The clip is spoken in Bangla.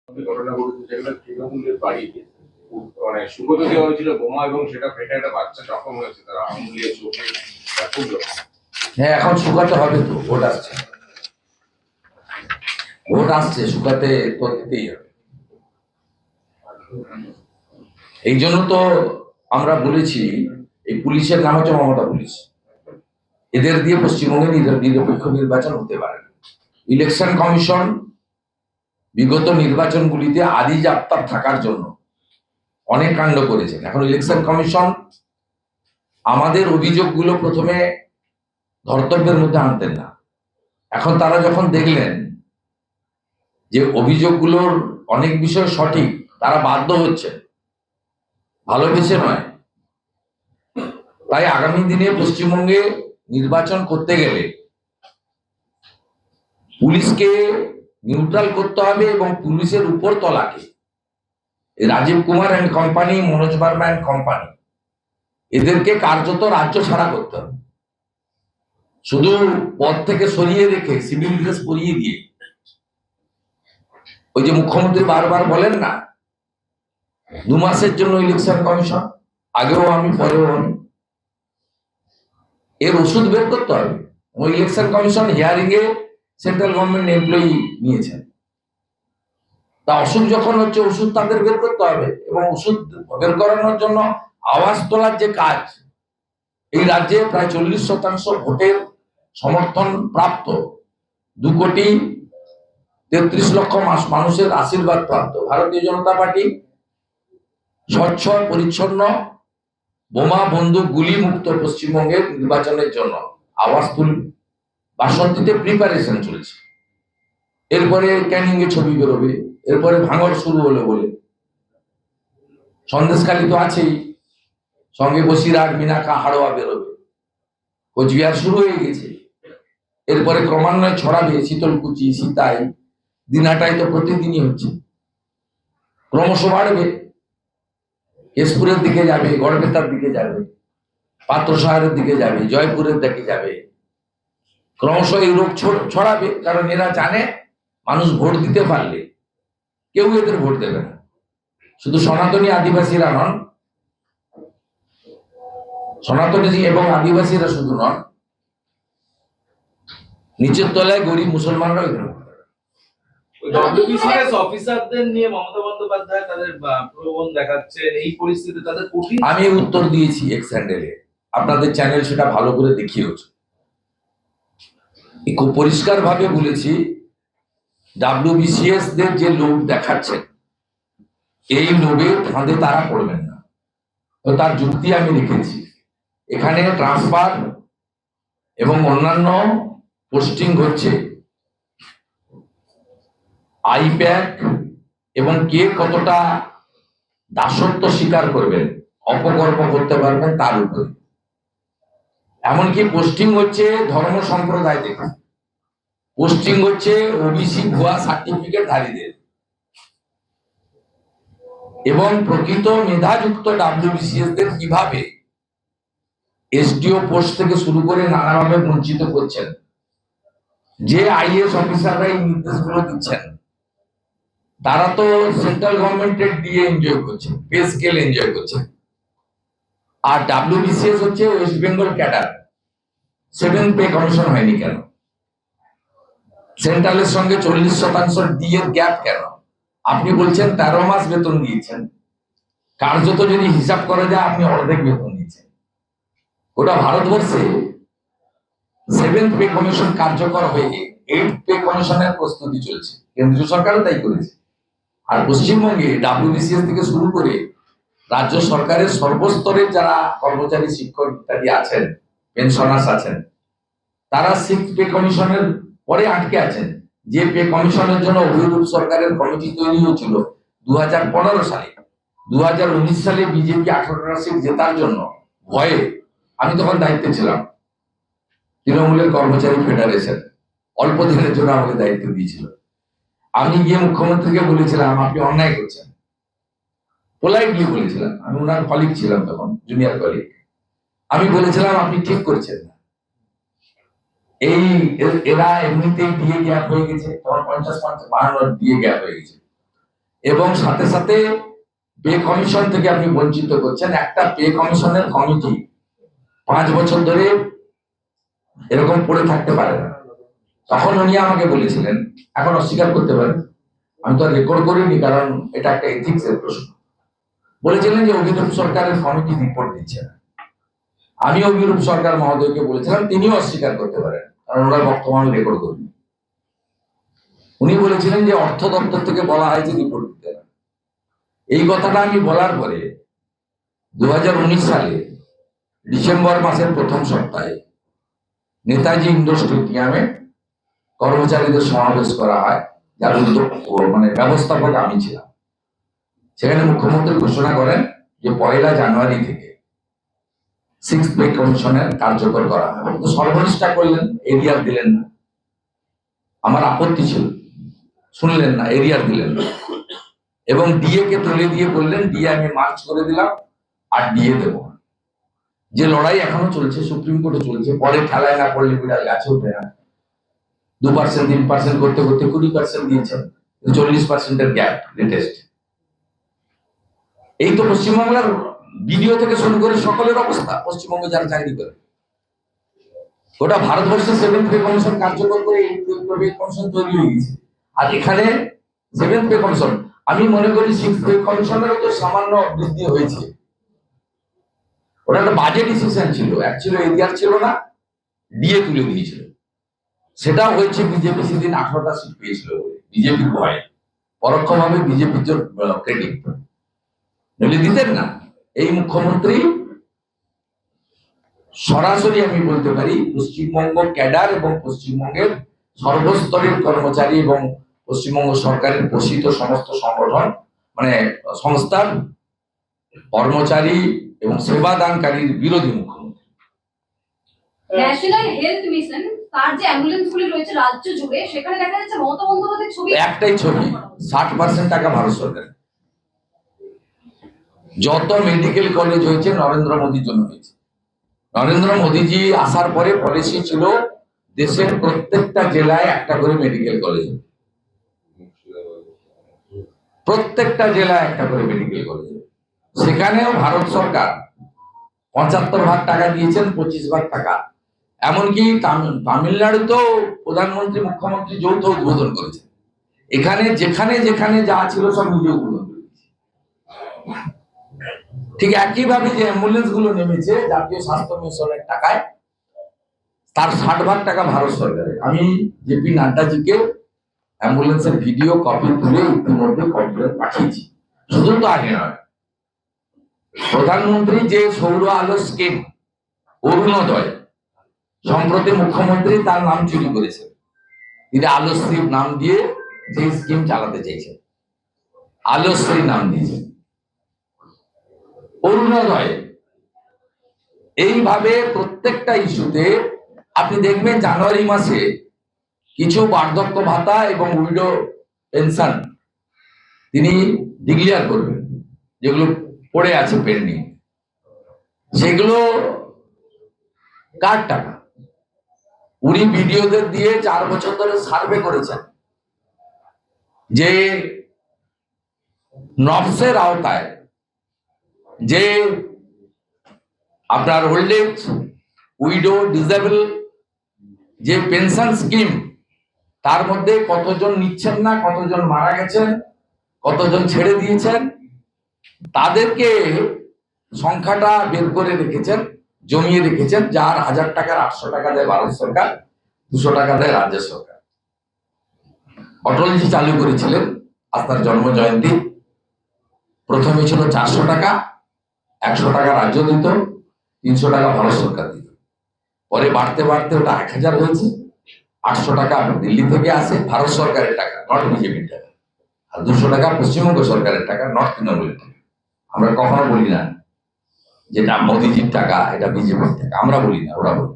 ঘটনা ঘটেছে যেগুলো তৃণমূলের বাড়িতে মানে সুগত দেওয়া হয়েছিল বোমা এবং সেটা ফেটে একটা বাচ্চা জখম হয়েছে, তারা আঙুলিয়ে চোখে ব্যাপক জখম। হ্যাঁ, এখন শুকাতে হবে তো, ভোট আসছে, শুকাতে তো দিতেই হবে। এই জন্য তো আমরা বলেছি এই পুলিশের নাম হচ্ছে মমতা পুলিশ, এদের দিয়ে পশ্চিমবঙ্গে নিরপেক্ষ নির্বাচন হতে পারে। ইলেকশন কমিশন বিগত নির্বাচনগুলিতে আদি জাপ্তার থাকার জন্য অনেক কাণ্ড করেছেন। এখন ইলেকশন কমিশন আমাদের অভিযোগগুলো প্রথমে ধর্তব্যের মধ্যে আনতেন না, এখন তারা যখন দেখলেন যে অভিযোগগুলোর অনেক বিষয় সঠিক, তারা বাধ্য হচ্ছে, ভালোবেসে নয়। তাই আগামী দিনে পশ্চিমবঙ্গে নির্বাচন করতে গেলে পুলিশকে নিউট্রাল করতে হবে এবং পুলিশের উপর তলাকে Rajiv Kumar and company, Manoj Barma and company, এদেরকে কার্যত রাজ্য ছাড়া করতে হবে। শুধু পদ থেকে সরিয়ে রেখে সিভিল ড্রেস পরিয়ে দিয়ে, ওই যে মুখ্যমন্ত্রী বারবার বলেন না 2 মাসের জন্য ইলেকশন কমিশন, আগেও আমি পরেও আমি, এর ওষুধ বের করতে হবে। ওই election commission hearing a central government employee নিয়েছেন, তা অসুখ যখন হচ্ছে ওষুধ তাদের বের করতে হবে, এবং ওষুধ বের করানোর জন্য আওয়াজ তোলার যে কাজ, এই রাজ্যে প্রায় 40% ভোটের সমর্থন প্রাপ্ত, 2,33,00,000 মানুষের আশীর্বাদ প্রাপ্ত ভারতীয় জনতা পার্টি স্বচ্ছ পরিচ্ছন্ন বোমা বন্দুক গুলি মুক্ত পশ্চিমবঙ্গের নির্বাচনের জন্য আওয়াজ তুলবে। বাসন্তীতে প্রিপারেশন চলছে, এরপরে ক্যানিং এ ছবি বেরোবে, এরপরে ভাঙড় শুরু হলো বলে, সন্দেশখালী তো আছেই, সঙ্গে বসিরহাট, মিনাখা, হাড়োয়া বেরোবে, কোচবিহার শুরু হয়ে গেছে, এরপরে ক্রমান্বয়ে ছড়াবে শীতলকুচি, সীতাই, দিনহাটায় তো প্রতিদিনই হচ্ছে, ক্রমশ বাড়বে, কেশপুরের দিকে যাবে, গড়বেতার দিকে যাবে, পাত্রসাহের দিকে যাবে, জয়পুরের দিকে যাবে, ক্রমশ এই রোগ ছড়াবে। কারণ এরা জানে মানুষ ভোট দিতে পারলে কেউ এদের ভোট দেবে না। শুধু সনাতনী আদিবাসীরা নন, সনাতনী এবং আদিবাসীরা শুধু নন, নিচের তলায় গরিব মুসলমানরাও এখানে। ডব্লিউবিসিএস অফিসারদের নিয়ে মমতা বন্দ্যোপাধ্যায় তাদের প্রলোভন দেখাচ্ছেন, এই পরিস্থিতিতে তাদের কঠিন। আমি উত্তর দিয়েছি এক্স হ্যান্ডেলে, আপনাদের চ্যানেল সেটা ভালো করে দেখিয়েছে, খুব পরিষ্কার ভাবে বলেছি ডব্লিউবিসিএস দের যে লোভ দেখাচ্ছেন, এই লোভের ফাঁদে তারা পড়বেন না। তো তার যুক্তি আমি লিখেছি, এখানে ট্রান্সফার এবং অন্যান্য পোস্টিং হচ্ছে আইপ্যাক, এবং কে কতটা দাসত্ব স্বীকার করবেন, অপকর্ম করতে পারবেন তার উপরে। এমনকি পোস্টিং হচ্ছে ধর্ম সম্প্রদায় থেকে, পোস্টিং হচ্ছে ওবিসি ভুয়া সার্টিফিকেট ধারীদের, এবং প্রকৃত মেধাযুক্ত ডব্লিউবিসিএস দের কিভাবে এসডিও পোস্ট থেকে শুরু করে নানাভাবে বঞ্চিত করছেন। যে আইএস অফিসাররা এই নির্দেশগুলো দিচ্ছেন, তারা তো সেন্ট্রাল গভর্নমেন্টের ডিএ এনজয় করছে, পে স্কেল এনজয় করছে, আর ডব্লিউবিসিএস হচ্ছে West Bengal cadre, 7 pay commission হয়নি কেন? সেন্ট্রালের সঙ্গে 40% ডিএ গ্যাপ কেন? আপনি বলছেন 13 মাস বেতন দিয়েছেন, কার্যত যদি হিসাব করা যায় আপনি অর্ধেক বেতন দিচ্ছেন। গোটা ভারতবর্ষে 7th পে কমিশন কার্যকর হয়ে 8th পে কমিশনের প্রস্তুতি চলছে, কেন্দ্রীয় সরকারও তাই করেছে। আর পশ্চিমবঙ্গে ডব্লিউবিসিএস থেকে শুরু করে রাজ্য সরকারের সর্বস্তরের যারা কর্মচারী, শিক্ষক ইত্যাদি আছেন, পেনশনার্স আছেন, তারা 6th পে কমিশনের পরে আটকে আছেন। যে পে কমিশনের জন্য অভিরূপ সরকারের কমিটি তৈরি হয়েছিল 2015 সালে, 2019 সালে বিজেপি 18টা সিট জেতার জন্য ভয়ে, আমি তখন দায়িত্বে ছিলাম, তৃণমূলের কর্মচারী ফেডারেশন অল্প দিনের জন্য আমাকে দায়িত্ব দিয়েছিল। আমি গিয়ে মুখ্যমন্ত্রীকে বলেছিলাম আপনি অন্যায় করছেন, পোলাইটলি বলেছিলাম, আমি ওনার কলিগ ছিলাম তখন, জুনিয়র কলিগ, আমি বলেছিলাম আপনি ঠিক করছেন না, এই এরা এমনিতেই দিয়ে গ্যাপ হয়ে গেছে, তখন 50-52 দিয়ে গ্যাপ হয়ে গেছে, এবং সাথে সাথে পে কমিশন থেকে আপনি বঞ্চিত করছেন। একটা পে কমিশনের কমিটি 5 বছর ধরে এরকম পড়ে থাকতে পারে না। তখন উনি আমাকে বলেছিলেন, এখন অস্বীকার করতে পারেন, আমি তো রেকর্ড করিনি কারণ এটা একটা এথিক্স এর প্রশ্ন, বলেছিলেন যে অভিরূপ সরকারের কমিটি রিপোর্ট দিচ্ছে না। আমি অভিরূপ সরকার মহোদয়কে বলেছিলাম, তিনিও অস্বীকার করতে পারেন কারণ ওনার বক্তব্য আমি রেকর্ড করিনি। উনি বলেছিলেন যে অর্থ দপ্তর থেকে বলা হয়েছে রিপোর্ট দিতে না। এই কথাটা আমি বলার পরে 2019 সালে ডিসেম্বর মাসের প্রথম সপ্তাহে নেতাজি ইন্ডোর স্টেডিয়ামে কর্মচারীদের সমাবেশ করা হয়, যার উদ্যোগ মানে ব্যবস্থাপক আমি ছিলাম। সেখানে মুখ্যমন্ত্রী ঘোষণা করেন যে 1 জানুয়ারি থেকে 6th পে কমিশনের কার্যকর করা হবে। তো সর্বনিষ্ঠা করলেন, এরিয়ার দিলেন না। আমার আপত্তি ছিল, শুনলেন না, এরিয়ার দিলেন না এবং ডিএ কে তুলে দিয়ে বললেন ডিএ আমি মার্চ করে দিলাম আর ডিএ দেবো না। যে লড়াই এখনো চলছে, সুপ্রিম কোর্টে চলছে, পরে খেলায় না পড়লে বিড়াল গাছে উঠে না। 2% 3% করতে করতে 20% দিয়েছেন, 40% গ্যাপ লেটেস্ট। এই তো পশ্চিমবাংলার বিডিও থেকে শুরু করে সকলের অবস্থা, পশ্চিমবঙ্গে যারা চাকরি করে। গোটা ভারতবর্ষে 7th পে কমিশন কার্যকর করে 8th পে কমিশন তৈরি হয়ে গেছে। আর এখানে 7th পে কমিশন, আমি মনে করি 6th পে কমিশনেরও তো সামান্য বৃদ্ধি হয়েছে। ওটা একটা বাজেট ডিসিশন ছিল, অ্যাকচুয়ালি এরিয়ার ছিল না, ডিএ তুলে দিয়েছিল। সেটা হয়েছে বিজেপি সেদিন 18টা সিট পেয়েছিল বিজেপির ভয়ে, পরোক্ষভাবে বিজেপির জন্য ক্রেডিট নইলে দিতেন না। এই মুখ্যমন্ত্রী সরাসরি আমি বলতে পারি পশ্চিমবঙ্গ ক্যাডার এবং পশ্চিমবঙ্গের সর্বস্তরের কর্মচারী এবং পশ্চিমবঙ্গ সরকারের পোষিত সমস্ত সংগঠন মানে সংস্থার কর্মচারী এবং সেবা দানকারীর বিরোধী মুখ্যমন্ত্রী। ন্যাশনাল হেলথ মিশন তার যে অ্যাম্বুলেন্স গুলি রয়েছে রাজ্য জুড়ে, সেখানে দেখা যাচ্ছে মমতা বন্দ্যোপাধ্যায়ের ছবি, একটাই ছবি, 60% টাকা ভারত সরকার। যত মেডিকেল কলেজ হয়েছে নরেন্দ্র মোদীর জন্য হয়েছে। নরেন্দ্র মোদীজি আসার পরে পলিসি ছিল দেশের প্রত্যেকটা জেলায় একটা করে মেডিকেল কলেজ, প্রত্যেকটা জেলায় একটা করে মেডিকেল কলেজ। সেখানেও ভারত সরকার 75 ভাগ টাকা দিয়েছেন, 25 ভাগ টাকা। এমনকি তামিলনাড়ুতেও প্রধানমন্ত্রী মুখ্যমন্ত্রী যৌথ উদ্বোধন করেছেন। এখানে যেখানে যেখানে যা ছিল সব নিজে উদ্বোধন করেছে। ঠিক একইভাবে যে অ্যাম্বুলেন্স গুলো নেমেছে জাতীয় স্বাস্থ্য মিশনের টাকায়, তার 60 ভাগ টাকা ভারত সরকারের। আমি জেপি নাড্ডাজিকে অ্যাম্বুলেন্সের ভিডিও কপি তুলে ইতিমধ্যে কমপ্লেন পাঠিয়েছি। শুধু তো আগে নয়, প্রধানমন্ত্রী যে সৌর আলো স্কিম অরুণোদয়, সম্প্রতি মুখ্যমন্ত্রী তার নাম চুরি করেছেন। তিনি আলোশ্রী নাম দিয়ে যে স্কিম চালাতে চাইছেন, আলোশ্রী নাম দিয়েছেন অরুণোদয়। এইভাবে প্রত্যেকটা ইস্যুতে আপনি দেখবেন জানুয়ারি মাসে কিছু বার্ধক্য ভাতা এবং উইডো পেনশন তিনি ডিক্লেয়ার করবেন, যেগুলো পড়ে আছে পেন্ডিং। সেগুলো কার টাকা? উনি বিডিওদের দিয়ে 4 বছর ধরে সার্ভে করেছেন যে নবসের আওতায় যে আপনার ওল্ড এজ, উইডো, ডিসেবল যে পেনশন স্কিম, তার মধ্যে কতজন নিচ্ছেন না, কতজন মারা গেছেন, কতজন ছেড়ে দিয়েছেন, তাদেরকে সংখ্যাটা বের করে রেখেছেন, জমিয়ে রেখেছেন। যার 1000 টাকার 800 টাকা দেয় ভারত সরকার, 200 টাকা দেয় রাজ্য সরকার। অটলজি চালু করেছিলেন আজ তার জন্ম জয়ন্তী। প্রথমে ছিল 400 টাকা, 100 টাকা রাজ্য দিত, 300 টাকা ভারত সরকার দিত। পরে বাড়তে বাড়তে ওটা 1000 হয়েছে। 800 টাকা দিল্লি থেকে আসে, ভারত সরকারের টাকা, নট বিজেপির টাকা। আর 200 টাকা পশ্চিমবঙ্গ সরকারের টাকা, নট তৃণমূলের টাকা। আমরা কখনো বলি না যেটা মোদিজির টাকা, এটা বিজেপির টাকা, আমরা বলি না, ওরা বলি।